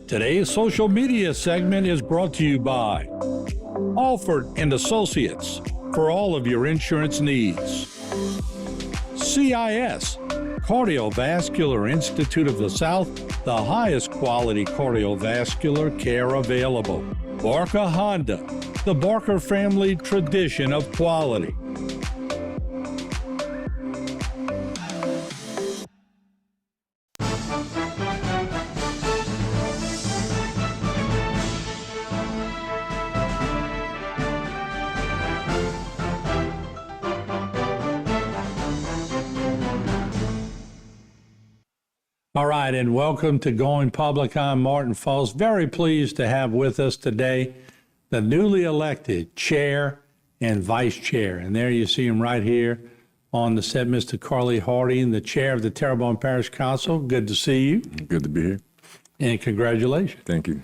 Today's social media segment is brought to you by Alford and Associates for all of your insurance needs. CIS, Cardiovascular Institute of the South, the highest quality cardiovascular care available. Barker Honda, the Barker family tradition of quality. All right, and welcome to Going Public. I'm Martin Falls. Very pleased to have with us today the newly elected chair and vice chair. And there you see him right here on the set, Mr. Carly Harding, the chair of the Terrebonne Parish Council. Good to see you. Good to be here. And congratulations. Thank you.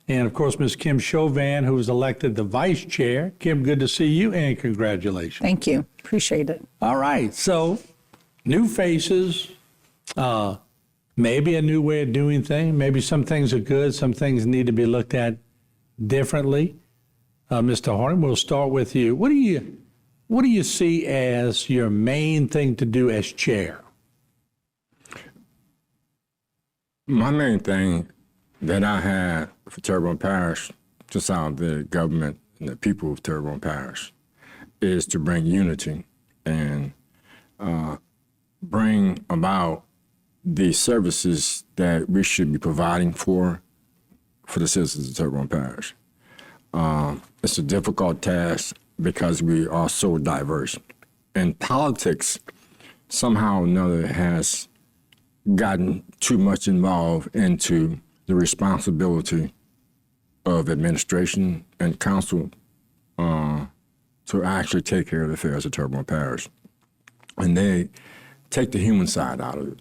And of course, Ms. Kim Chauvin, who was elected the vice chair. Kim, good to see you and congratulations. Thank you. Appreciate it. All right, so new faces, maybe a new way of doing things. Maybe some things are good, some things need to be looked at differently. Mr. Harding, we'll start with you. What do you see as your main thing to do as chair? My main thing that I had for Terrebonne Parish, just out of the government and the people of Terrebonne Parish, is to bring unity and bring about the services that we should be providing for the citizens of Terrebonne Parish. It's a difficult task because we are so diverse. And politics, somehow or another, has gotten too much involved into the responsibility of administration and council to actually take care of the affairs of Terrebonne Parish. And they take the human side out of it.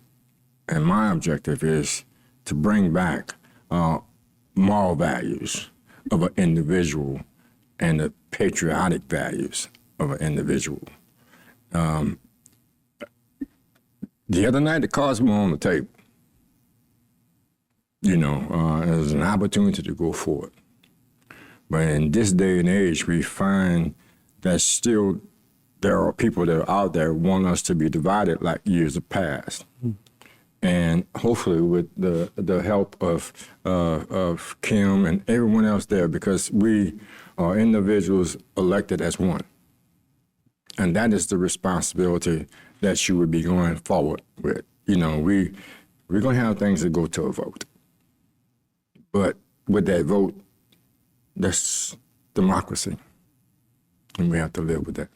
And my objective is to bring back moral values of an individual and the patriotic values of an individual. The other night, the cards were on the table. You know, it was an opportunity to go forward. But in this day and age, we find that still there are people that are out there who want us to be divided like years have passed. And hopefully with the help of Kim and everyone else there, because we are individuals elected as one. And that is the responsibility that you would be going forward with. You know, we're going to have things that go to a vote. But with that vote, that's democracy. And we have to live with that.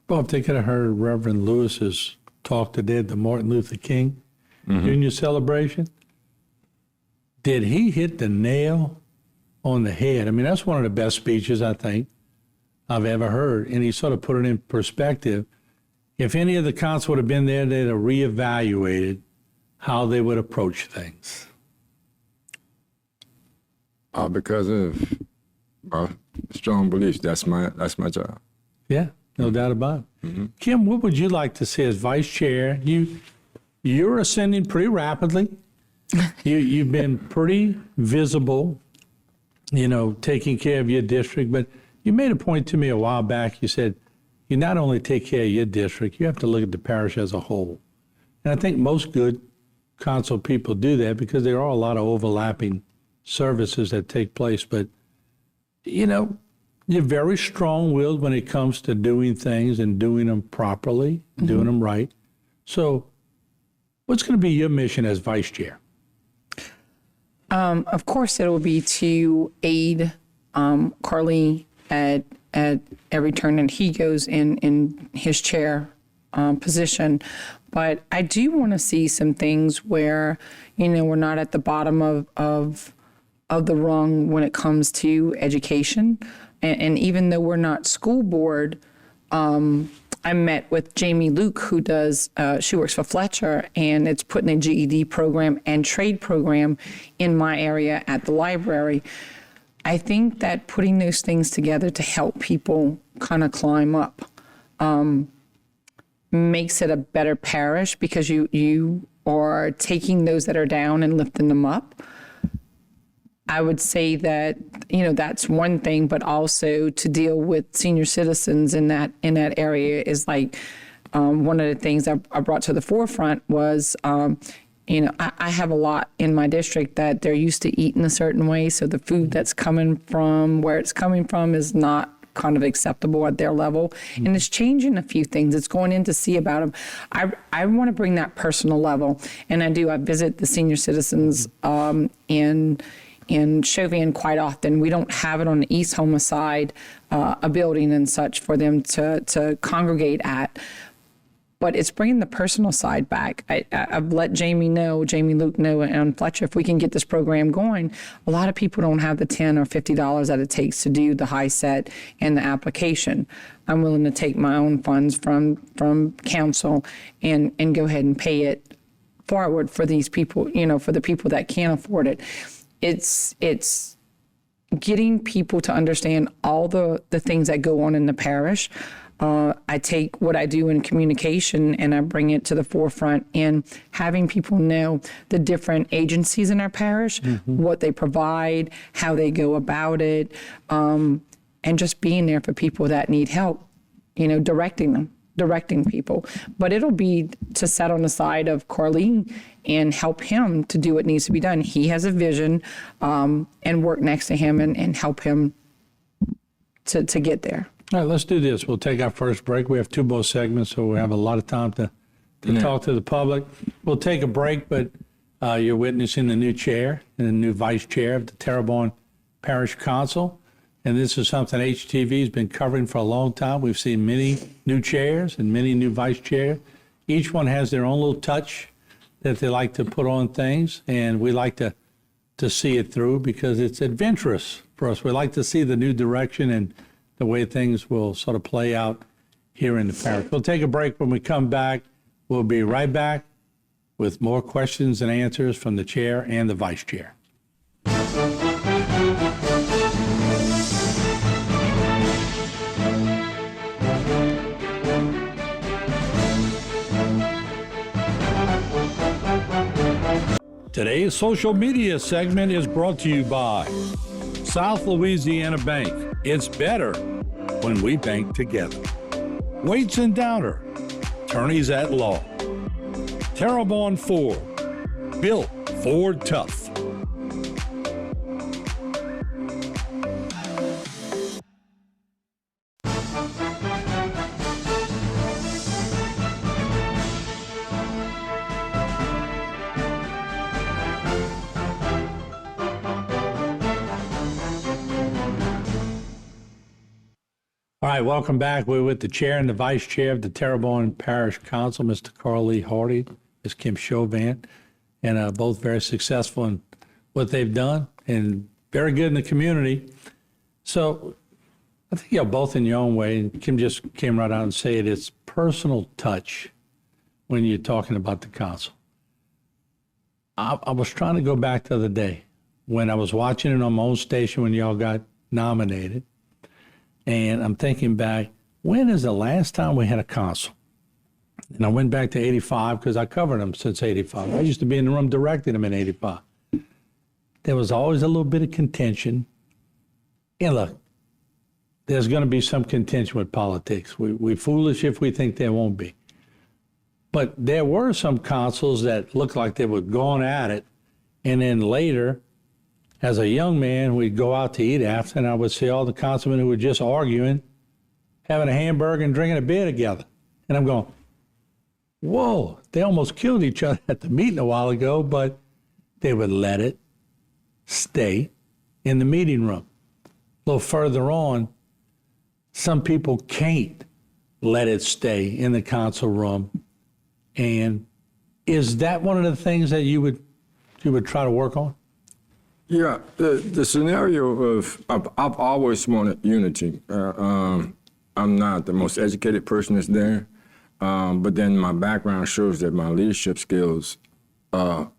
Bob, they could have heard Reverend Lewis's talk today at the Martin Luther King Junior celebration. Did he hit the nail on the head? I mean, that's one of the best speeches I think I've ever heard. And he sort of put it in perspective. If any of the council would have been there, they'd have reevaluated how they would approach things. Because of my strong beliefs, that's my job. Yeah, no doubt about it. Kim, what would you like to see as vice chair? You're ascending pretty rapidly. You've been pretty visible, you know, taking care of your district. But you made a point to me a while back. You said you not only take care of your district, you have to look at the parish as a whole. And I think most good council people do that because there are a lot of overlapping services that take place. But, you know, you're very strong-willed when it comes to doing things and doing them properly, doing them right. So what's going to be your mission as vice chair? Of course, it will be to aid Carly at every turn that he goes in his chair position. But I do want to see some things where, you know, we're not at the bottom of the rung when it comes to education. And even though we're not school board, I met with Jamie Luke, who does, she works for Fletcher, and it's putting a GED program and trade program in my area at the library. I think that putting those things together to help people kind of climb up makes it a better parish because you are taking those that are down and lifting them up. I would say that, that's one thing, but also to deal with senior citizens in that area is like, one of the things I brought to the forefront was, I have a lot in my district that they're used to eating a certain way. So the food that's coming from where it's coming from is not kind of acceptable at their level. And it's changing a few things. It's going in to see about them. I want to bring that personal level. And I do. I visit the senior citizens in Chauvin quite often. We don't have it on the East Houma side, a building and such for them to congregate at. But it's bringing the personal side back. I've let Jamie Luke know, and Fletcher, if we can get this program going, a lot of people don't have the $10 or $50 that it takes to do the high set and the application. I'm willing to take my own funds from council and go ahead and pay it forward for these people, for the people that can't afford it. It's getting people to understand all the things that go on in the parish. I take what I do in communication and I bring it to the forefront in having people know the different agencies in our parish, what they provide, how they go about it, and just being there for people that need help, directing people. But it'll be to set on the side of Carly and help him to do what needs to be done. He has a vision, and work next to him and help him to get there. All right, let's do this. We'll take our first break. We have 2 more segments, so we have a lot of time to talk to the public. We'll take a break, but you're witnessing the new chair and the new vice chair of the Terrebonne Parish Council. And this is something HTV has been covering for a long time. We've seen many new chairs and many new vice chairs. Each one has their own little touch that they like to put on things, and we like to see it through because it's adventurous for us. We like to see the new direction and the way things will sort of play out here in the parish. We'll take a break. When we come back, we'll be right back with more questions and answers from the chair and the vice chair. Today's social media segment is brought to you by South Louisiana Bank. It's better when we bank together. Waits and Downer, attorneys at law. Terrebonne Ford, built Ford tough. All right, welcome back. We're with the chair and the vice chair of the Terrebonne Parish Council, Mr. Carl Lee Hardy, Ms. Kim Chauvin, and both very successful in what they've done and very good in the community. So I think you're both in your own way, and Kim just came right out and said it's personal touch when you're talking about the council. I was trying to go back the other day when I was watching it on my own station when y'all got nominated. And I'm thinking back, when is the last time we had a council? And I went back to 85 because I covered them since 85. I used to be in the room directing them in 85. There was always a little bit of contention. And look, there's going to be some contention with politics. We're foolish if we think there won't be. But there were some councils that looked like they were going at it. And then later, as a young man, we'd go out to eat after, and I would see all the councilmen who were just arguing, having a hamburger and drinking a beer together. And I'm going, whoa, they almost killed each other at the meeting a while ago, but they would let it stay in the meeting room. A little further on, some people can't let it stay in the council room. And is that one of the things that you would try to work on? Yeah, the scenario of I've always wanted unity. I'm not the most educated person that's there, but then my background shows that my leadership skills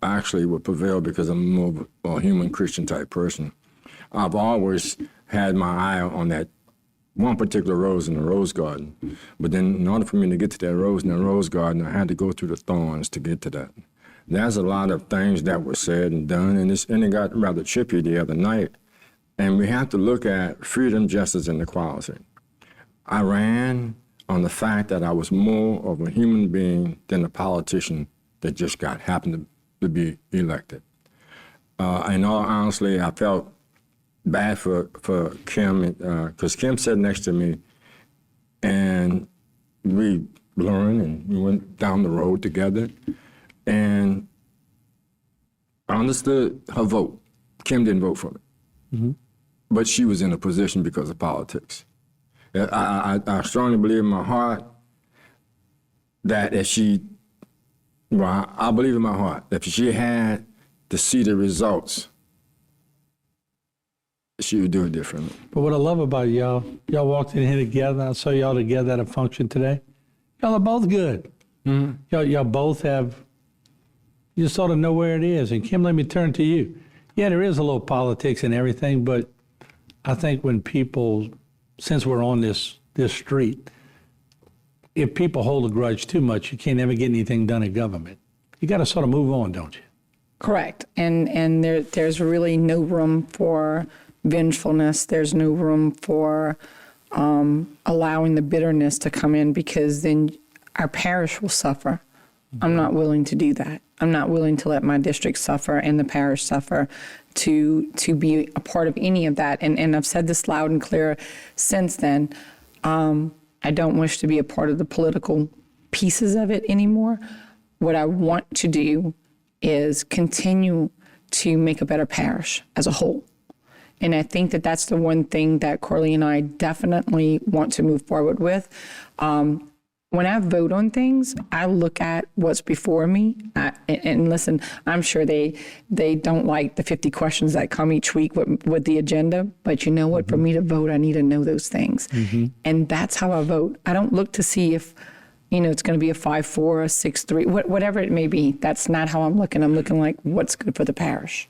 actually would prevail because I'm more of a human Christian type person. I've always had my eye on that one particular rose in the rose garden, but then in order for me to get to that rose in the rose garden, I had to go through the thorns to get to that. there's a lot of things that were said and done, and it got rather trippy the other night. And we have to look at freedom, justice, and equality. I ran on the fact that I was more of a human being than a politician that just happened to be elected. In all honesty, I felt bad for Kim, because Kim sat next to me, and we learned and we went down the road together, and I understood her vote. Kim didn't vote for me, but she was in a position because of politics. I strongly believe in my heart that if she, well, I believe in my heart that if she had to see the results, she would do it differently. But what I love about y'all walked in here together. I saw y'all together at a function today. Y'all are both good. Y'all both have, you sort of know where it is. And Kim, let me turn to you. Yeah, there is a little politics and everything, but I think when people, since we're on this street, if people hold a grudge too much, you can't ever get anything done in government. You got to sort of move on, don't you? Correct. And there's really no room for vengefulness. There's no room for allowing the bitterness to come in, because then our parish will suffer. I'm not willing to do that. I'm not willing to let my district suffer and the parish suffer to be a part of any of that. And I've said this loud and clear since then. I don't wish to be a part of the political pieces of it anymore. What I want to do is continue to make a better parish as a whole. And I think that that's the one thing that Carly and I definitely want to move forward with. When I vote on things, I look at what's before me. And listen, I'm sure they don't like the 50 questions that come each week with the agenda. But you know what? For me to vote, I need to know those things. And that's how I vote. I don't look to see if, it's going to be a 5-4, a 6-3, whatever it may be. That's not how I'm looking. I'm looking like what's good for the parish.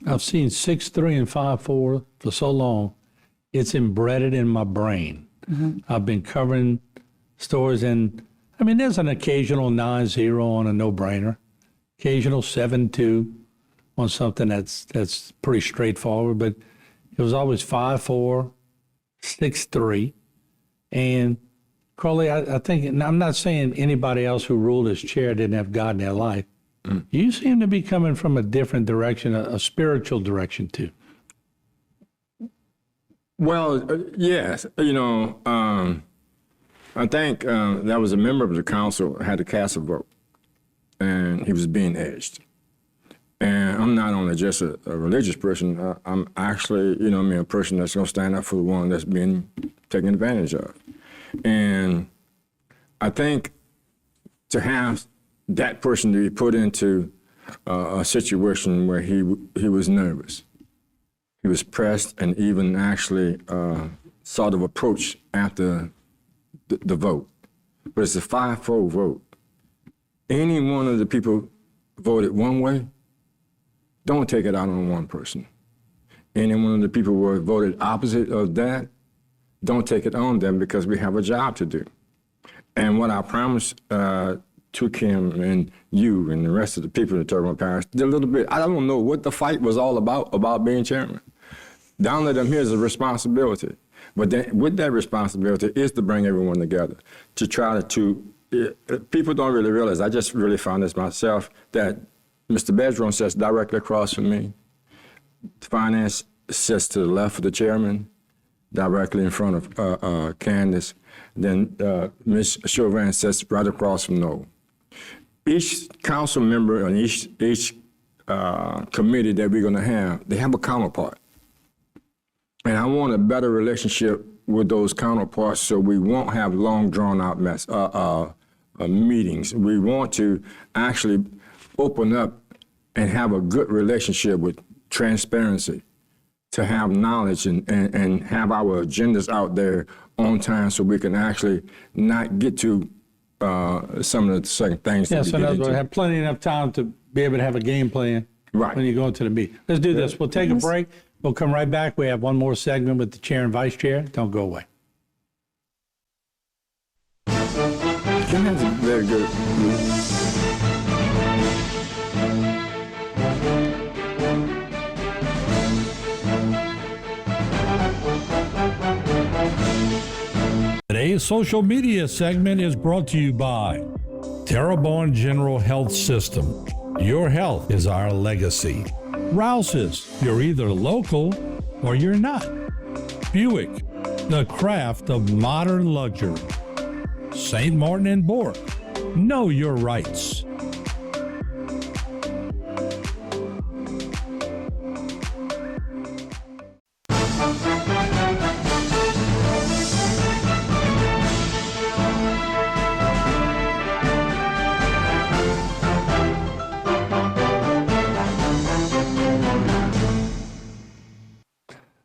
I've seen 6-3 and 5-4 for so long. It's embedded in my brain. I've been covering stories, and I mean, there's an occasional 9-0 on a no-brainer, occasional 7-2 on something that's pretty straightforward, but it was always 5-4, 6-3, and Carly, I think, and I'm not saying anybody else who ruled as chair didn't have God in their life. You seem to be coming from a different direction, a spiritual direction too. Well, yes, I think that was a member of the council had to cast a vote, and he was being edged. And I'm not only just a religious person. I'm actually, a person that's going to stand up for the one that's being taken advantage of. And I think to have that person to be put into a situation where he was nervous, he was pressed, and even actually sort of approached after the vote. But it's a 5-4 vote. Any one of the people voted one way, don't take it out on one person. Any one of the people who voted opposite of that, don't take it on them, because we have a job to do. And what I promised to Kim and you and the rest of the people in the Terrebonne Parish, a little bit, I don't know what the fight was all about being chairman. Down to them, here's a responsibility. But then, with that responsibility is to bring everyone together, to try to people don't really realize, I just really found this myself, that Mr. Bedron sits directly across from me. Finance sits to the left of the chairman, directly in front of Candace. Then Ms. Chauvin sits right across from Noel. Each council member and each committee that we're going to have, they have a counterpart. And I want a better relationship with those counterparts, so we won't have long, drawn-out meetings. We want to actually open up and have a good relationship with transparency, to have knowledge and have our agendas out there on time, so we can actually not get to some of the certain things that we so get we'll into. have plenty enough time to be able to have a game plan when you go into the meeting. Let's do this. We'll take a break. We'll come right back. We have one more segment with the chair and vice chair. Don't go away. Kim has a very good social media segment is brought to you by Terrebonne General Health System. Your health is our legacy. Rouse's, you're either local or you're not. Buick, the craft of modern luxury. St. Martin and Bork, know your rights.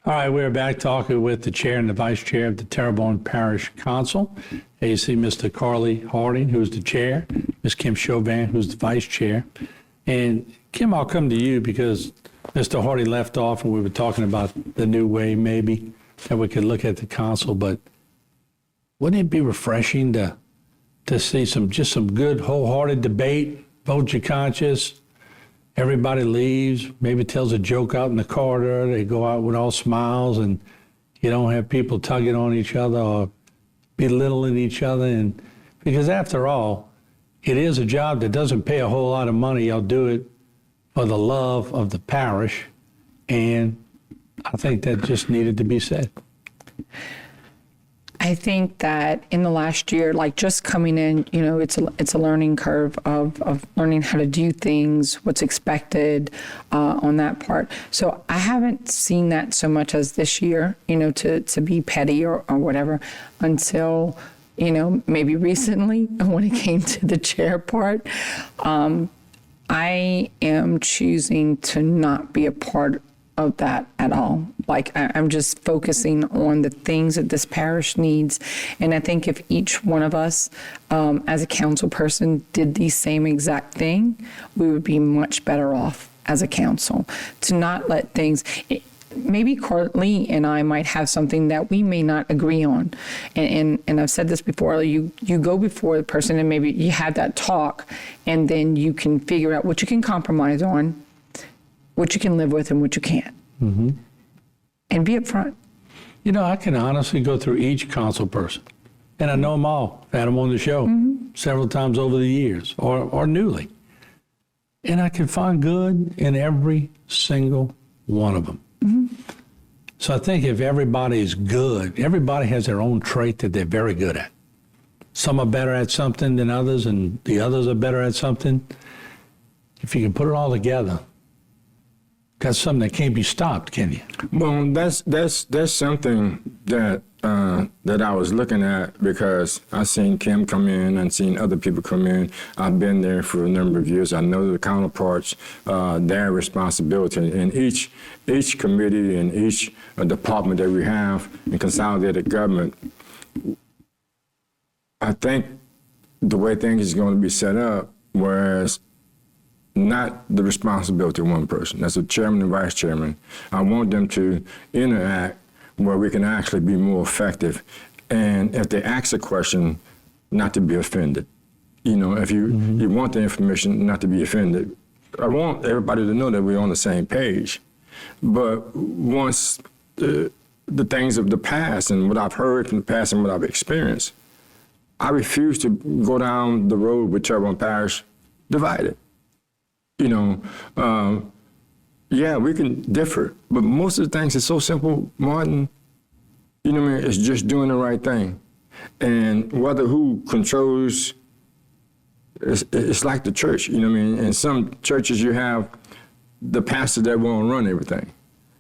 All right, we're back talking with the chair and the vice chair of the Terrebonne Parish Council. You see Mr. Carly Harding, who's the chair, Ms. Kim Chauvin, who's the vice chair. And Kim, I'll come to you because Mr. Harding left off and we were talking about the new way maybe that we could look at the council, but wouldn't it be refreshing to see some good wholehearted debate, vote your conscience? Everybody leaves, maybe tells a joke out in the corridor. They go out with all smiles and you don't have people tugging on each other or belittling each other. And because after all, it is a job that doesn't pay a whole lot of money. You'll do it for the love of the parish. And I think that just needed to be said. I think that in the last year, like just coming in, it's a learning curve of learning how to do things, what's expected on that part. So I haven't seen that so much as this year, to be petty or whatever until, maybe recently when it came to the chair part. I am choosing to not be a part of that at all. Like I'm just focusing on the things that this parish needs. And I think if each one of us as a council person did the same exact thing, we would be much better off as a council to not let things, maybe Carly and I might have something that we may not agree on. And I've said this before, you go before the person and maybe you have that talk and then you can figure out what you can compromise on, what you can live with and what you can't. Mm-hmm. And be upfront. I can honestly go through each council person, and I know them all. I've had them on the show several times over the years or newly. And I can find good in every single one of them. Mm-hmm. So I think if everybody is good, everybody has their own trait that they're very good at. Some are better at something than others, and the others are better at something. If you can put it all together, that's something that can't be stopped, can you? Well, that's something that I was looking at because I seen Kim come in and seen other people come in. I've been there for a number of years. I know the counterparts, their responsibility in each committee and each department that we have in consolidated government. I think the way things is going to be set up, whereas not the responsibility of one person. As a chairman and vice chairman, I want them to interact where we can actually be more effective. And if they ask a question, not to be offended. If you want the information, not to be offended. I want everybody to know that we're on the same page. But once the things of the past and what I've heard from the past and what I've experienced, I refuse to go down the road with Terrebonne Parish divided. Yeah, we can differ, but most of the things is so simple, Martin. It's just doing the right thing. And whether who controls, it's like the church, In some churches you have the pastor that won't run everything.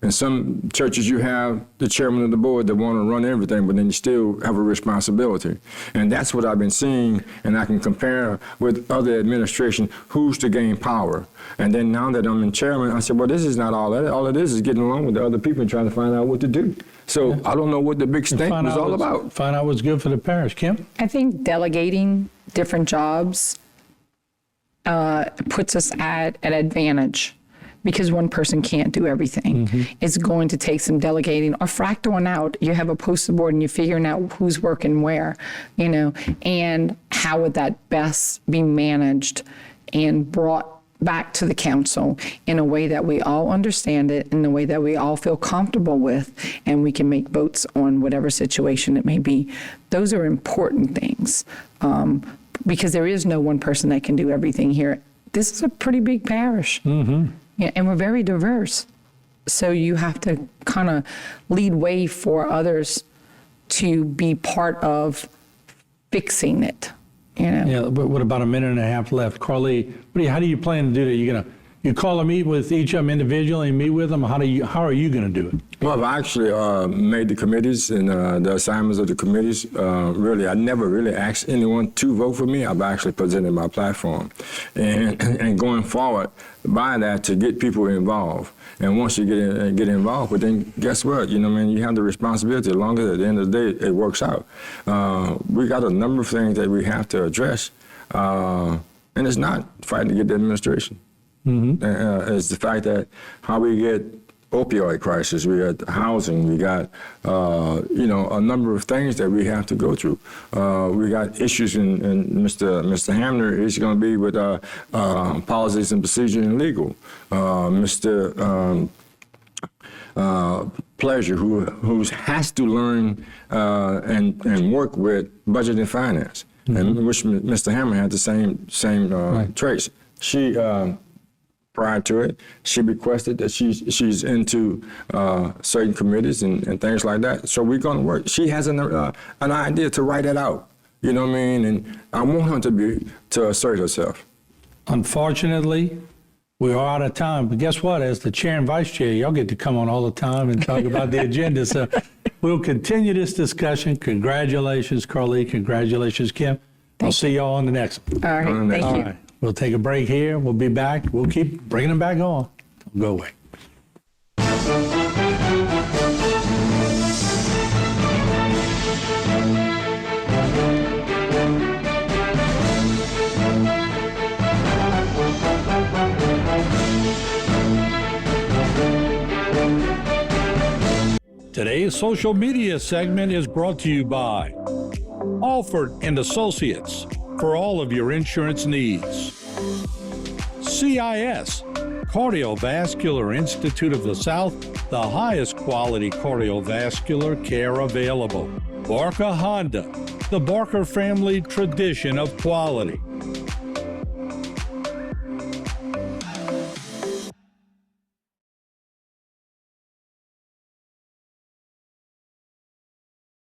In some churches, you have the chairman of the board that want to run everything, but then you still have a responsibility. And that's what I've been seeing, and I can compare with other administration, who's to gain power. And then now that I'm in chairman, I said, well, this is not all that. All it is getting along with the other people and trying to find out what to do. So I don't know what the big stink was all about. Find out what's good for the parish. Kim? I think delegating different jobs puts us at an advantage. Because one person can't do everything. Mm-hmm. It's going to take some delegating or fractaling out. You have a poster board and you're figuring out who's working where, and how would that best be managed and brought back to the council in a way that we all understand it, in a way that we all feel comfortable with, and we can make votes on whatever situation it may be. Those are important things, because there is no one person that can do everything here. This is a pretty big parish, yeah, and we're very diverse. So you have to kind of lead way for others to be part of fixing it. You know? Yeah, but what about a minute and a half left? Carly, how do you plan to do that? You call a meet with each of them individually and meet with them? How are you going to do it? Well, I've actually made the committees and the assignments of the committees. Really, I never really asked anyone to vote for me. I've actually presented my platform. And going forward, by that, to get people involved. And once you get involved, but then guess what? You have the responsibility. As long as at the end of the day, it works out. We got a number of things that we have to address. And it's not fighting to get the administration. It's the fact that how we get opioid crisis, we got housing, we got, a number of things that we have to go through. We got issues, and Mr. Hamner is going to be with policies and procedure and legal. Mr. Pleasure, who has to learn and work with budget and finance, and which Mr. Hammer had the same traits. She. Prior to it, she requested that she's into certain committees and things like that. So we're going to work. She has an idea to write it out. You know what I mean? And I want her to assert herself. Unfortunately, we are out of time. But guess what? As the chair and vice chair, y'all get to come on all the time and talk about the agenda. So we'll continue this discussion. Congratulations, Carly. Congratulations, Kim. I'll see y'all on the next one. All right, thank you. All right. We'll take a break here. We'll be back. We'll keep bringing them back on. Don't go away. Today's social media segment is brought to you by Alford and Associates for all of your insurance needs. CIS, Cardiovascular Institute of the South, the highest quality cardiovascular care available. Barker Honda, the Barker family tradition of quality.